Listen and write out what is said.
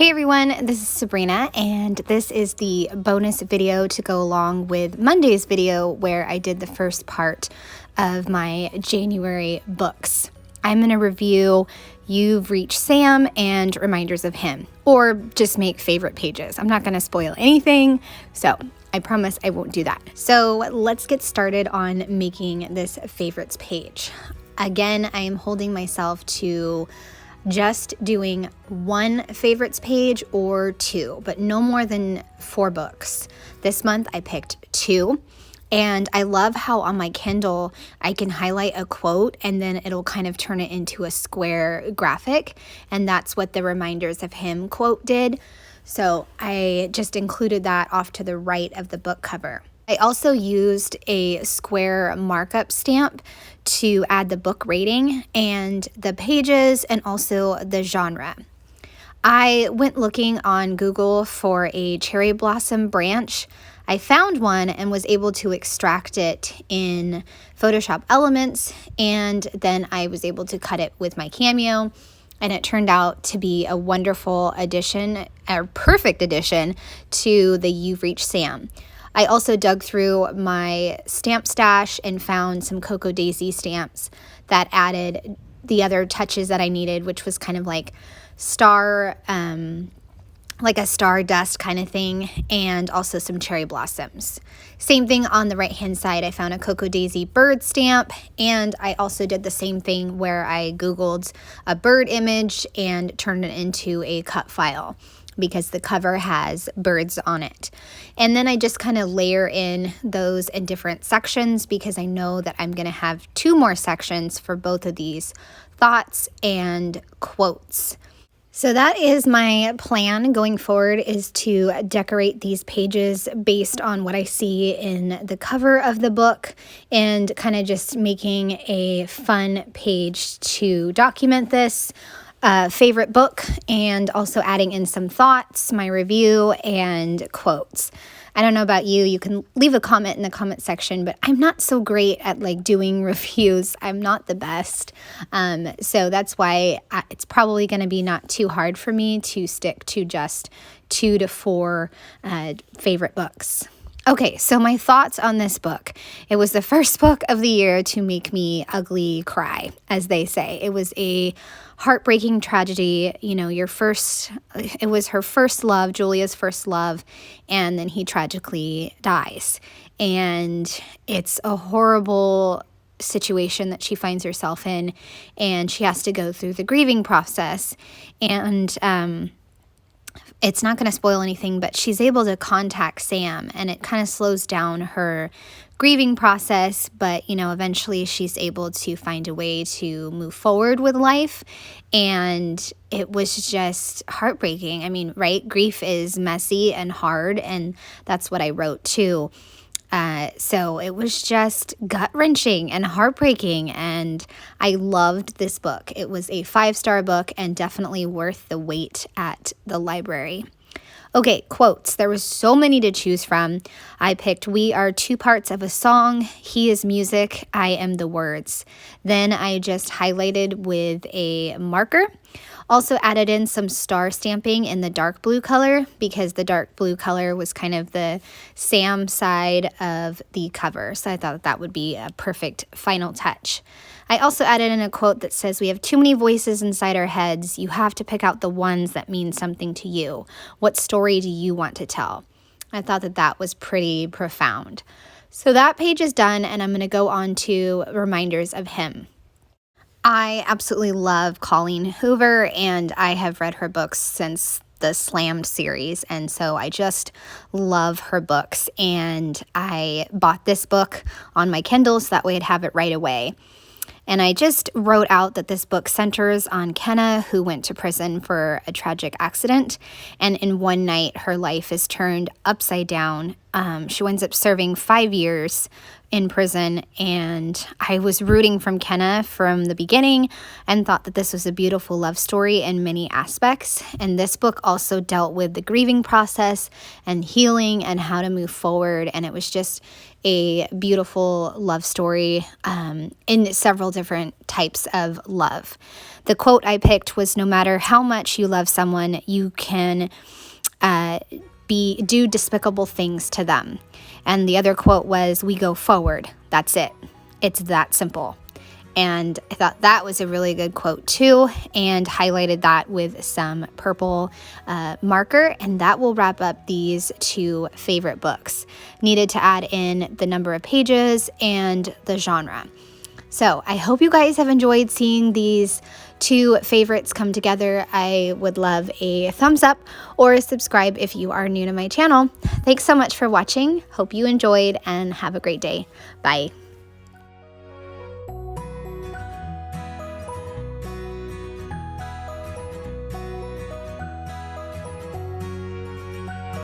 Hey everyone, this is Sabrina, and this is the bonus video to go along with Monday's video where I did the first part of my January books. I'm going to review You've Reached Sam and Reminders of Him, or just make favorite pages. I'm not going to spoil anything, so I promise I won't do that. So let's get started on making this favorites page. Again, I am holding myself to just doing one favorites page or two, but no more than 4 books. This month I picked 2, and I love how on my Kindle I can highlight a quote and then it'll kind of turn it into a square graphic, and that's what the Reminders of Him quote did. So I just included that off to the right of the book cover. I also used a square markup stamp to add the book rating and the pages and also the genre. I went looking on Google for a cherry blossom branch. I found one and was able to extract it in Photoshop Elements, and then I was able to cut it with my Cameo, and it turned out to be a wonderful addition, a perfect addition to the You've Reached Sam. I also dug through my stamp stash and found some Cocoa Daisy stamps that added the other touches that I needed, which was kind of like like a star dust kind of thing, and also some cherry blossoms. Same thing on the right hand side. I found a Cocoa Daisy bird stamp, and I also did the same thing where I Googled a bird image and turned it into a cut file, because the cover has birds on it. And then I just kind of layer in those in different sections because I know that I'm going to have 2 more sections for both of these thoughts and quotes. So that is my plan going forward, is to decorate these pages based on what I see in the cover of the book and kind of just making a fun page to document this favorite book, and also adding in some thoughts, my review, and quotes. I don't know about you. You can leave a comment in the comment section, but I'm not so great at doing reviews. I'm not the best. So that's why it's probably going to be not too hard for me to stick to just 2 to 4 favorite books. Okay, so my thoughts on this book. It was the first book of the year to make me ugly cry, as they say. It was a heartbreaking tragedy. You know, it was her first love, Julia's first love, and then he tragically dies. And it's a horrible situation that she finds herself in, and she has to go through the grieving process. And it's not going to spoil anything, but she's able to contact Sam, and it kind of slows down her grieving process. But, eventually she's able to find a way to move forward with life. And it was just heartbreaking. I mean, right? Grief is messy and hard, and that's what I wrote too. So it was just gut-wrenching and heartbreaking, and I loved this book. It was a 5-star book and definitely worth the wait at the library. Okay, quotes. There was so many to choose from. I picked, "We are 2 parts of a song. He is music. I am the words." Then I just highlighted with a marker. Also added in some star stamping in the dark blue color, because the dark blue color was kind of the Sam side of the cover. So I thought that would be a perfect final touch. I also added in a quote that says, "We have too many voices inside our heads. You have to pick out the ones that mean something to you. What story do you want to tell?" I thought that was pretty profound. So that page is done, and I'm going to go on to Reminders of Him. I absolutely love Collen Hoover, and I have read her books since the Slammed series, and so I just love her books. And I bought this book on my Kindle so that way I'd have it right away. And I just wrote out that this book centers on Kenna, who went to prison for a tragic accident. And in one night, her life is turned upside down. She winds up serving 5 years in prison, and I was rooting from Kenna from the beginning and thought that this was a beautiful love story in many aspects. And this book also dealt with the grieving process and healing and how to move forward, and it was just a beautiful love story in several different types of love. The quote I picked was, "No matter how much you love someone, you can do despicable things to them." And the other quote was, "We go forward. That's it. It's that simple." And I thought that was a really good quote too, and highlighted that with some purple marker. And that will wrap up these 2 favorite books. Needed to add in the number of pages and the genre. So I hope you guys have enjoyed seeing these 2 favorites come together. I would love a thumbs up or a subscribe if you are new to my channel. Thanks so much for watching. Hope you enjoyed and have a great day. Bye.